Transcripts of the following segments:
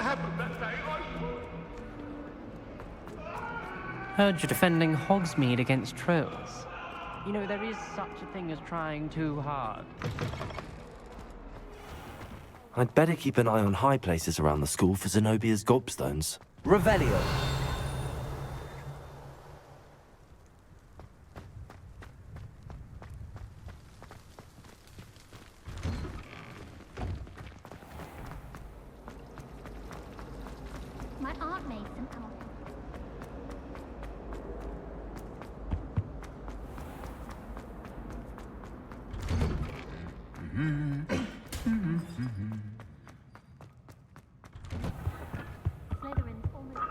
happened that day, Heard you're defending Hogsmeade against trolls. You know, there is such a thing as trying too hard. I'd better keep an eye on high places around the school for Zenobia's gobstones. Revelio! My aunt made some apple. Slytherin's almost.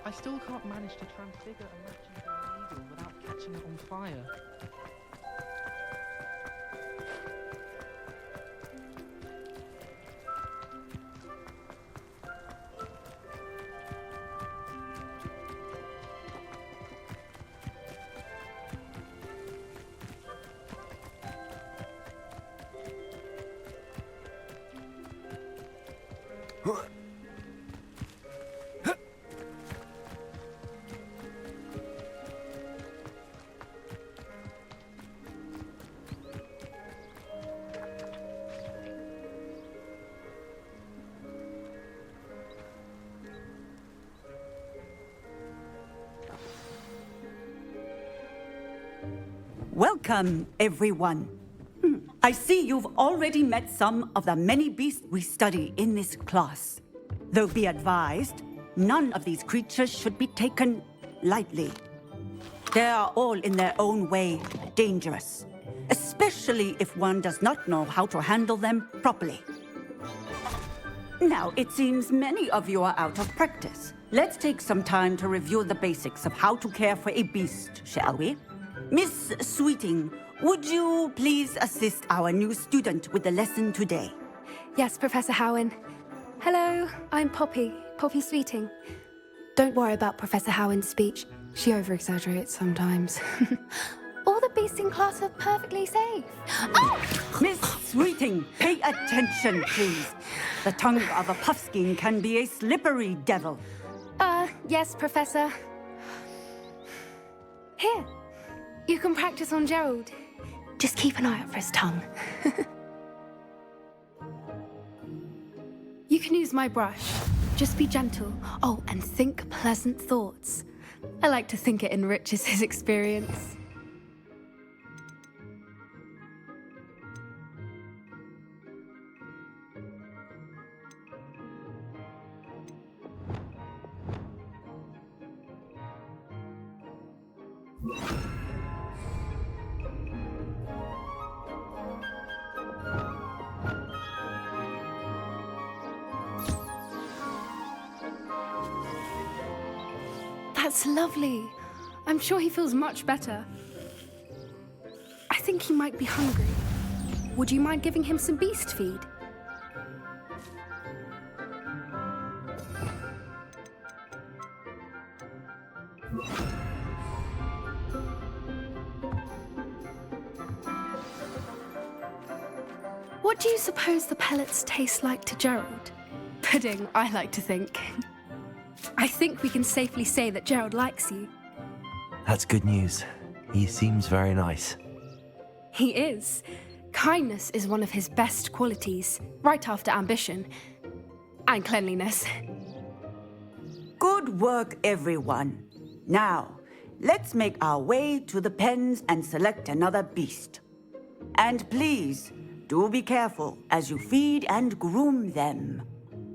I still can't manage to transfigure a match into an eagle without catching it on fire. Welcome, everyone. I see you've already met some of the many beasts we study in this class. Though be advised, none of these creatures should be taken lightly. They are all in their own way dangerous, especially if one does not know how to handle them properly. Now, it seems many of you are out of practice. Let's take some time to review the basics of how to care for a beast, shall we? Miss Sweeting, would you please assist our new student with the lesson today? Yes, Professor Howen. Hello, I'm Poppy Sweeting. Don't worry about Professor Howen's speech. She over-exaggerates sometimes. All the beasts in class are perfectly safe. Oh! Miss Sweeting, pay attention, please. The tongue of a puffskein can be a slippery devil. Yes, Professor. Here, you can practice on Gerald. Just keep an eye out for his tongue. You can use my brush. Just be gentle. Oh, and think pleasant thoughts. I like to think it enriches his experience. That's lovely. I'm sure he feels much better. I think he might be hungry. Would you mind giving him some beast feed? What do you suppose the pellets taste like to Gerald? Pudding, I like to think. I think we can safely say that Gerald likes you. That's good news. He seems very nice. He is. Kindness is one of his best qualities, right after ambition. And cleanliness. Good work, everyone. Now, let's make our way to the pens and select another beast. And please, do be careful as you feed and groom them.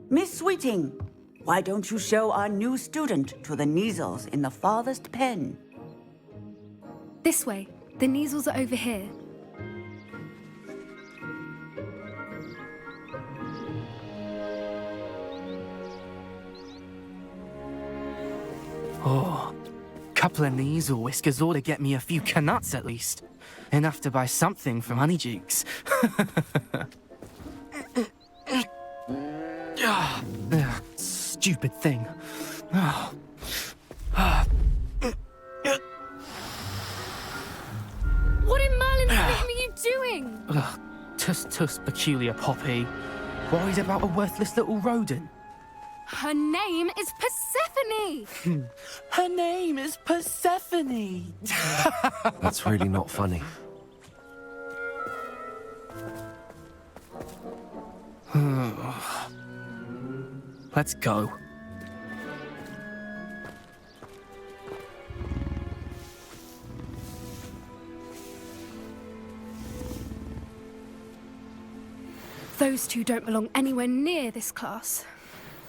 Miss Sweeting, why don't you show our new student to the Kneazles in the farthest pen? This way. The Kneazles are over here. Oh, couple of Kneazle whiskers ought to get me a few canuts at least. Enough to buy something from Honeydukes. Stupid thing. doing? Ugh, tuss, peculiar Poppy. Worried about a worthless little rodent? Her name is Persephone! Her name is Persephone! That's really not funny. Let's go. Those two don't belong anywhere near this class.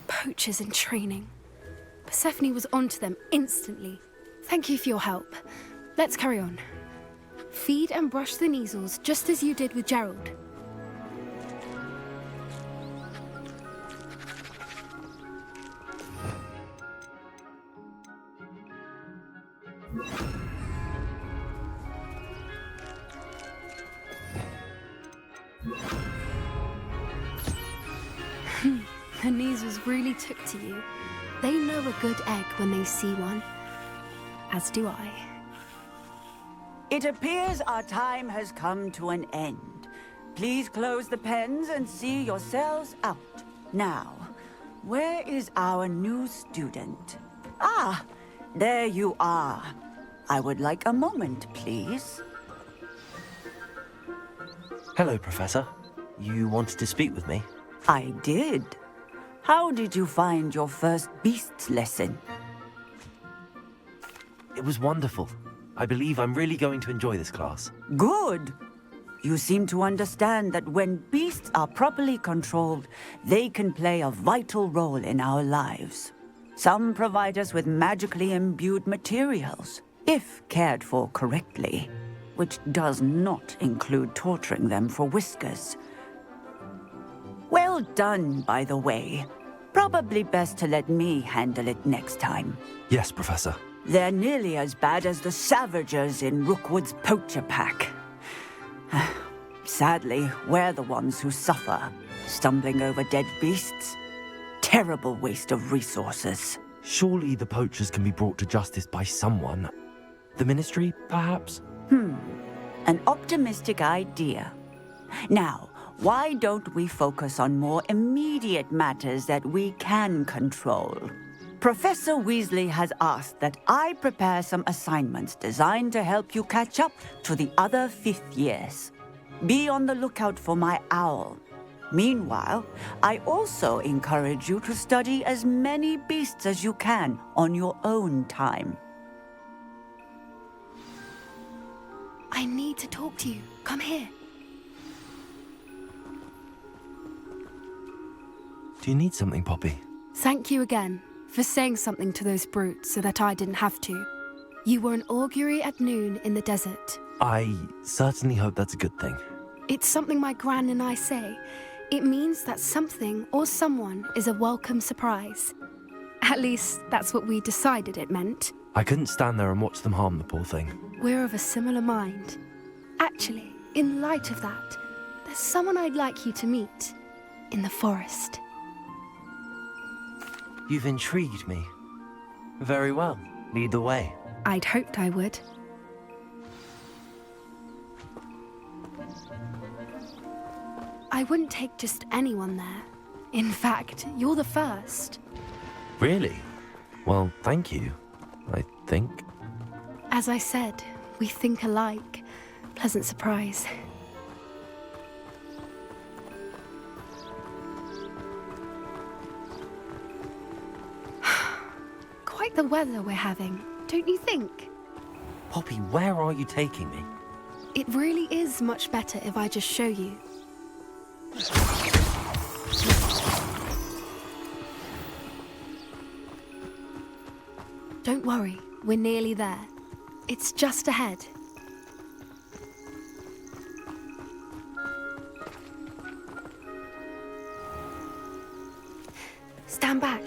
Poachers in training. Persephone was onto them instantly. Thank you for your help. Let's carry on. Feed and brush the measles just as you did with Gerald. The measles really took to you. They know a good egg when they see one. As do I. It appears our time has come to an end. Please close the pens and see yourselves out. Now, where is our new student? Ah, there you are. I would like a moment, please. Hello, Professor. You wanted to speak with me? I did. How did you find your first beasts lesson? It was wonderful. I believe I'm really going to enjoy this class. Good. You seem to understand that when beasts are properly controlled, they can play a vital role in our lives. Some provide us with magically imbued materials, if cared for correctly, which does not include torturing them for whiskers. Well done, by the way. Probably best to let me handle it next time. Yes, Professor. They're nearly as bad as the Savagers in Rookwood's poacher pack. Sadly, we're the ones who suffer, stumbling over dead beasts. Terrible waste of resources. Surely the poachers can be brought to justice by someone. The Ministry, perhaps? An optimistic idea. Now, why don't we focus on more immediate matters that we can control? Professor Weasley has asked that I prepare some assignments designed to help you catch up to the other fifth years. Be on the lookout for my owl. Meanwhile, I also encourage you to study as many beasts as you can on your own time. I need to talk to you. Come here. Do you need something, Poppy? Thank you again for saying something to those brutes so that I didn't have to. You were an augury at noon in the desert. I certainly hope that's a good thing. It's something my gran and I say. It means that something or someone is a welcome surprise. At least, that's what we decided it meant. I couldn't stand there and watch them harm the poor thing. We're of a similar mind. Actually, in light of that, there's someone I'd like you to meet. In the forest. You've intrigued me. Very well. Lead the way. I'd hoped I would. I wouldn't take just anyone there. In fact, you're the first. Really? Well, thank you, I think. As I said, we think alike. Pleasant surprise. Quite the weather we're having, don't you think? Poppy, where are you taking me? It really is much better if I just show you. Don't worry, we're nearly there. It's just ahead. Stand back.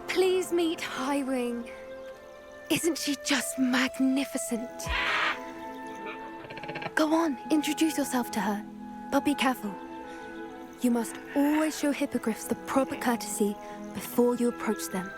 Please meet Highwing. Isn't she just magnificent? Go on, introduce yourself to her. But be careful. You must always show hippogriffs the proper courtesy before you approach them.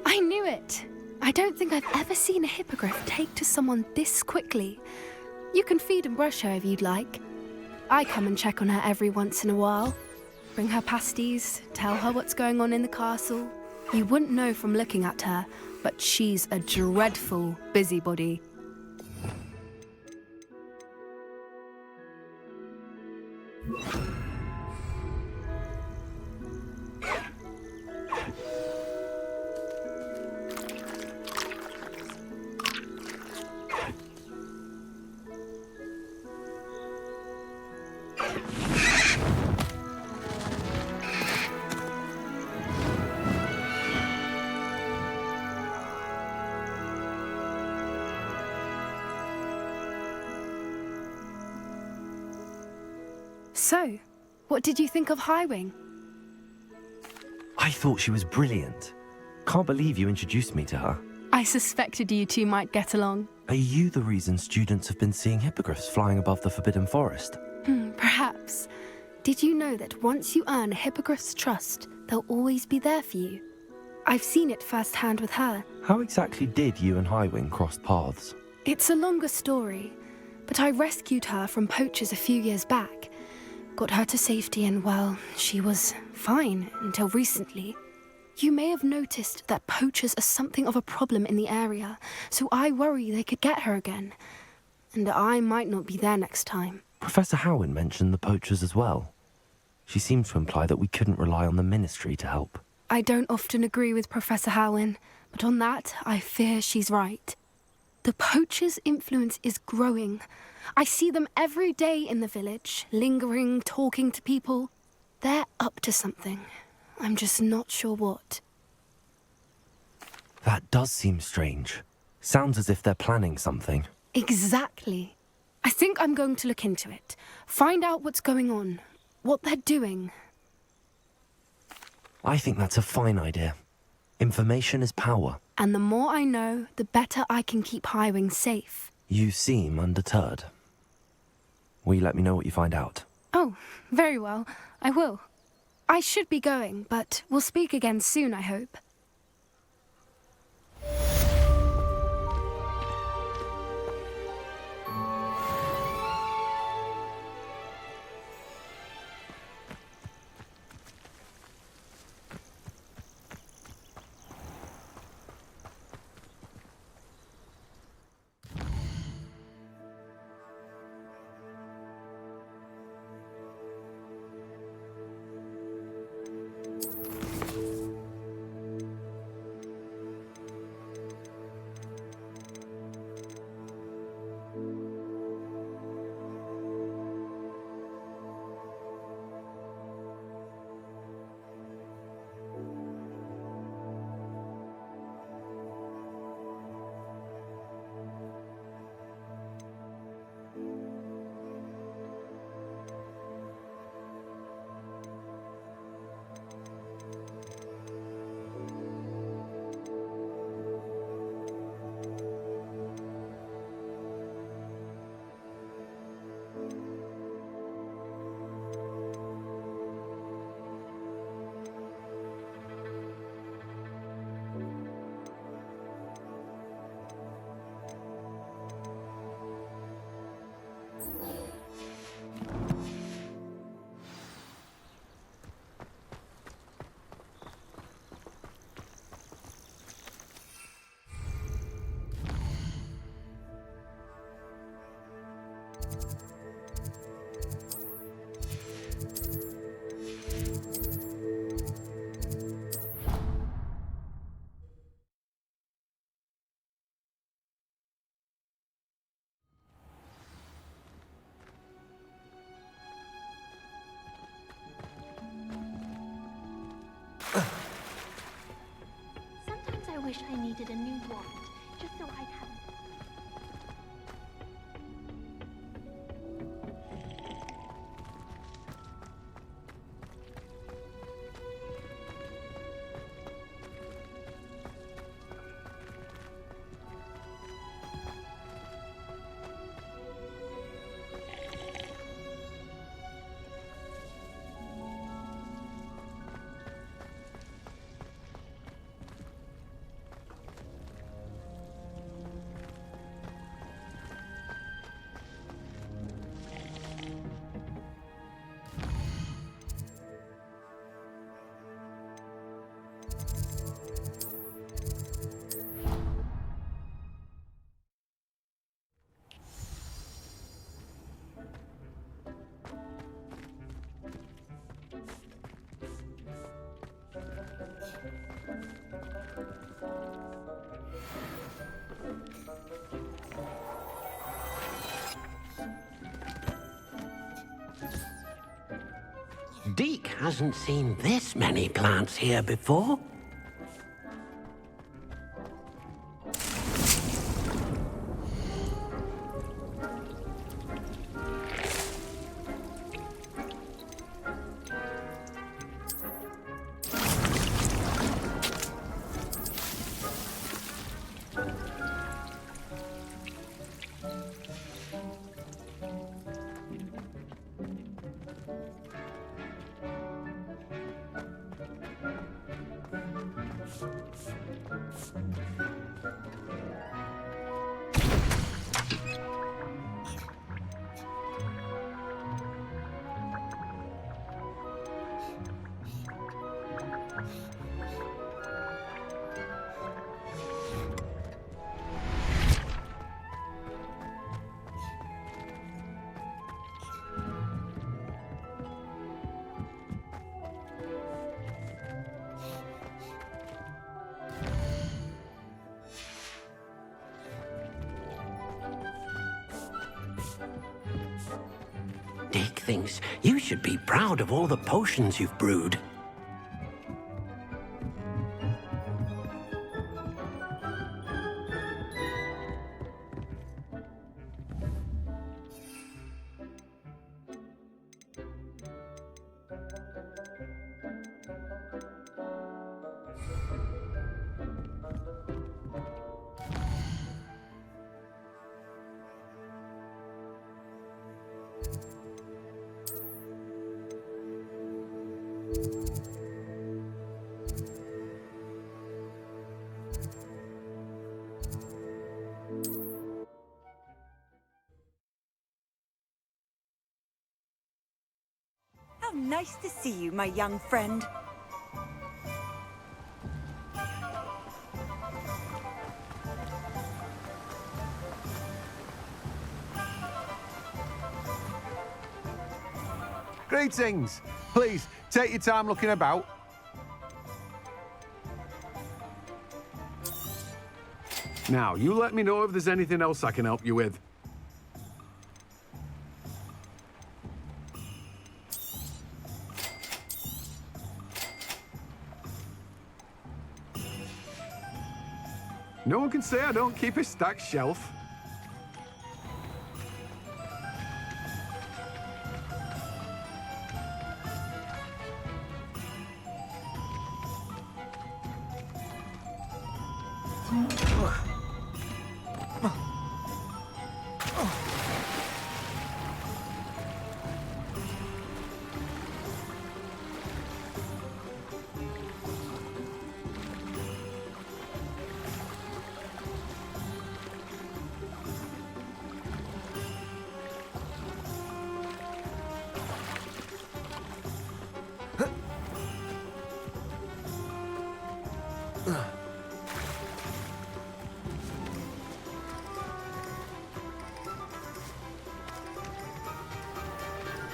I knew it! I don't think I've ever seen a hippogriff take to someone this quickly. You can feed and brush her if you'd like. I come and check on her every once in a while. Bring her pasties, tell her what's going on in the castle. You wouldn't know from looking at her, but she's a dreadful busybody. So, what did you think of Highwing? I thought she was brilliant. Can't believe you introduced me to her. I suspected you two might get along. Are you the reason students have been seeing hippogriffs flying above the Forbidden Forest? Perhaps. Did you know that once you earn a hippogriff's trust, they'll always be there for you? I've seen it firsthand with her. How exactly did you and Highwing cross paths? It's a longer story, but I rescued her from poachers a few years back. Got her to safety and, well, she was fine until recently. You may have noticed that poachers are something of a problem in the area, so I worry they could get her again. And I might not be there next time. Professor Howin mentioned the poachers as well. She seemed to imply that we couldn't rely on the Ministry to help. I don't often agree with Professor Howin, but on that, I fear she's right. The poachers' influence is growing. I see them every day in the village, lingering, talking to people. They're up to something. I'm just not sure what. That does seem strange. Sounds as if they're planning something. Exactly. I think I'm going to look into it. Find out what's going on, what they're doing. I think that's a fine idea. Information is power. And the more I know, the better I can keep Highwing safe. You seem undeterred. Will you let me know what you find out? Oh, very well. I will. I should be going, but we'll speak again soon, I hope. wish I needed a new wand, just so I'd have... Deke hasn't seen this many plants here before. Deke thinks you should be proud of all the potions you've brewed. How nice to see you, my young friend. Greetings! Please, take your time looking about. Now, you let me know if there's anything else I can help you with. No one can say I don't keep a stacked shelf.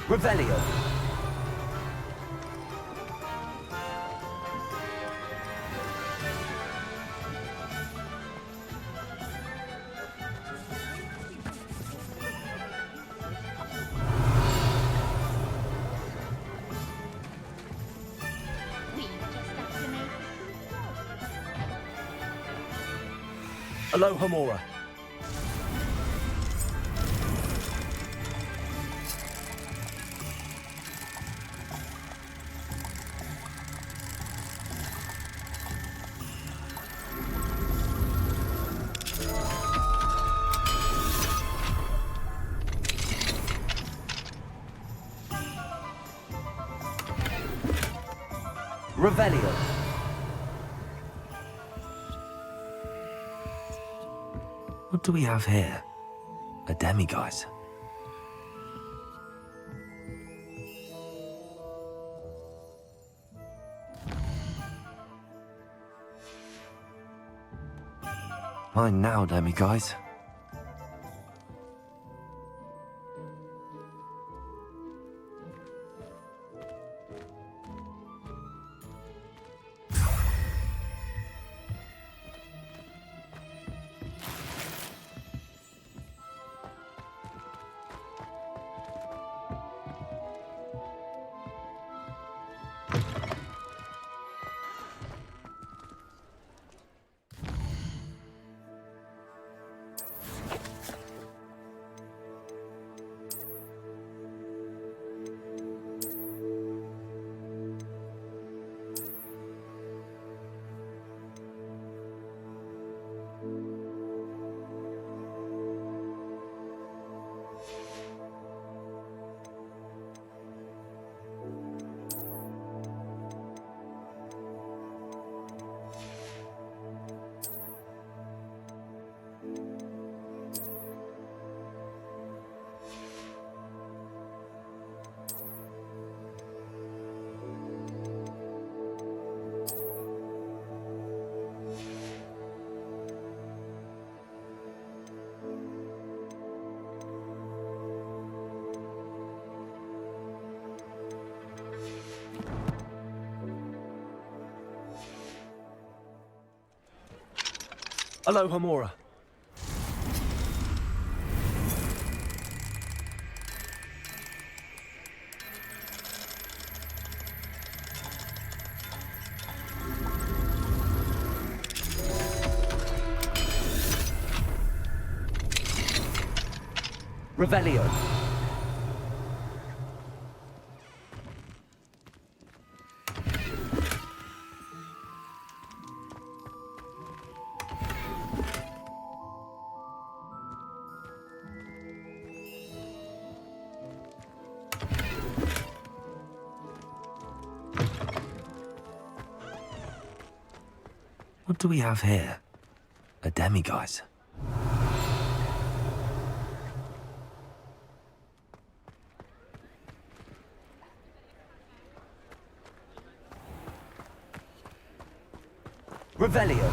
Revelio. Aloha Mora. Revelio. What do we have here? A demiguise. Mine now, demiguise. Aloha Mora. Revelio. What do we have here? A demiguise. Revelio.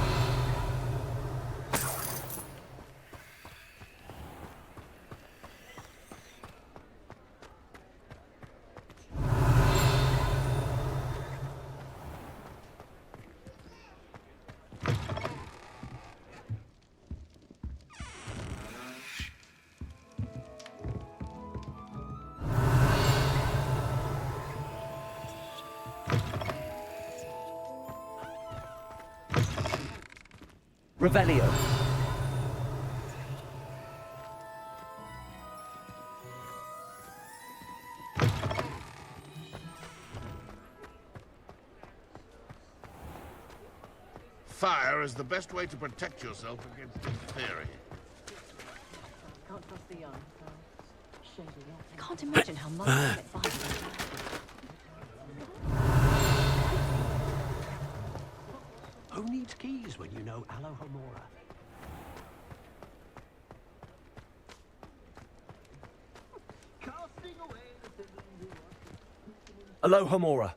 Revelio. Fire is the best way to protect yourself against diphtheria. Can't trust the young, so shady. I can't imagine how much I get by. Who needs keys when you know Aloha Mora? Aloha Mora.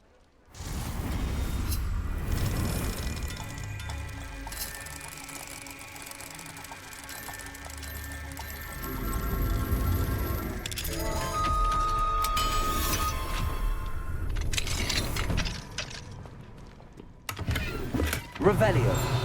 Revelio.